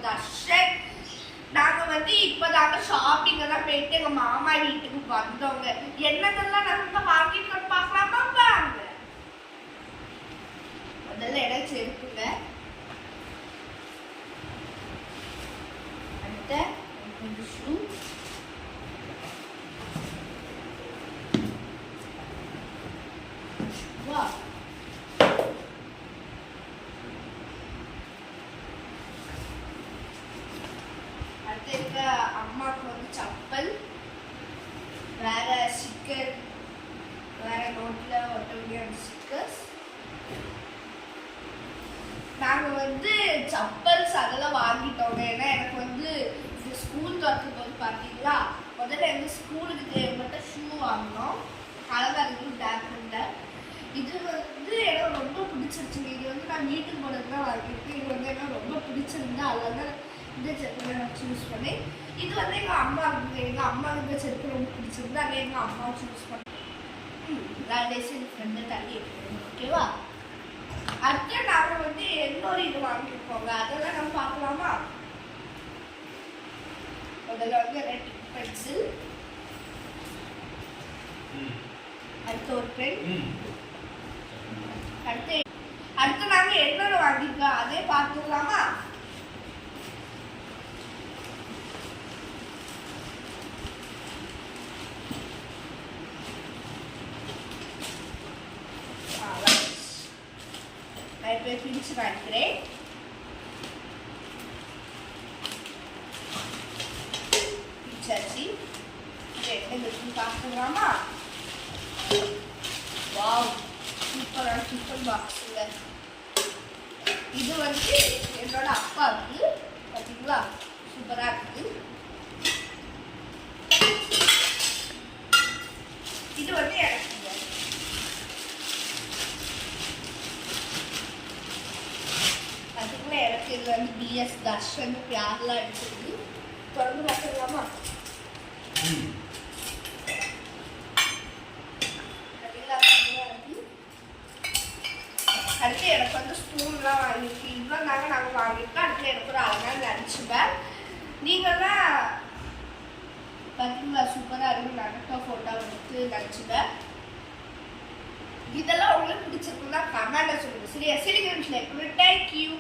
தர்ஷன். நாங்க இப்பதாங்க ஷாப்பிங் எல்லாம் போயிட்டு எங்க மாமா வீட்டுக்கு வந்தோங்க. என்னதெல்லாம் நாங்க வாங்கிட்டு பார்க்கலாமா வாங்க. முதல்ல இடம் செருப்புங்க. அடுத்த ஷூ. வா அம்மாவுக்கு சப்பல், வேற ஸ்டிக்கர், வேற நோட்ல ஒட்ட முடியாத ஸ்டிக்கர்ஸ். நாங்க சப்பல்ஸ் அதெல்லாம் வாங்கிட்டோங்க. ஏன்னா எனக்கு ஸ்கூல் திறக்கும் போது பார்த்தீங்களா, முதல்ல எங்கள் ஸ்கூலுக்கு மட்டும் ஷூ வாங்கினோம். அழகா இருக்கு பிளாக் கலர். இது எனக்கு ரொம்ப பிடிச்சிருச்சுங்க. இது நான் வீட்டுக்கு போனது தான் வாங்கியிருக்கேன். இது எனக்கு ரொம்ப பிடிச்சிருந்தா அதனால இந்த செருப்பு நான் சூஸ் பண்ணேன். இது எங்கள் அம்மாவுக்கு இந்த செருப்பு ரொம்ப பிடிச்சிருந்தா அதை எங்கள் அம்மா சூஸ் பண்ணேன். என் ஃப்ரெண்டு தள்ளி எடுக்கணும். ஓகேவா? அடுத்து நாங்கள் இன்னொரு இது வாங்கியிருக்கோங்க. அதெல்லாம் நம்ம பார்க்கலாமா? முதல்ல ரெட் பென்சில், அடுத்து ஒரு பென். அடுத்து நாங்கள் என்னோட வாங்கியிருக்கோம் அதே பார்த்துக்கலாமா? பிரிச்சு காணிக்கிறேன். பிரிச்சாச்சு. என்ன பார்த்துக்கலாமா? வாவ், சூப்பரான டிஃபன் பாக்ஸுங்க. இது என்னோட அப்பாவுக்கு. பார்த்தீங்களா, சூப்பராக இருக்குது. இது எனக்கு எனக்கு இது பிஎஸ் தர்ஷன் யாரெல்லாம் எடுத்துருக்கு. தொடர்ந்து பார்த்துக்கலாமா? அடுத்து எனக்கு ஸ்பூன்லாம் வாங்கிருக்கு. இவ்வளோ தாங்க நாங்கள் வாங்கியிருக்கோம். அடுத்து எனக்கு ஒரு அழகான லஞ்ச் பேக். நீங்கள்லாம் பார்த்தீங்களா, சூப்பராக இருக்கும். நடக்க ஃபோட்டோ எடுத்து லஞ்ச் பேக். இதெல்லாம் உங்களுக்கு பிடிச்சிருக்குன்னா கமெண்ட்ல சொல்லுங்கள். சரியா? சரி, தேங்க்யூ.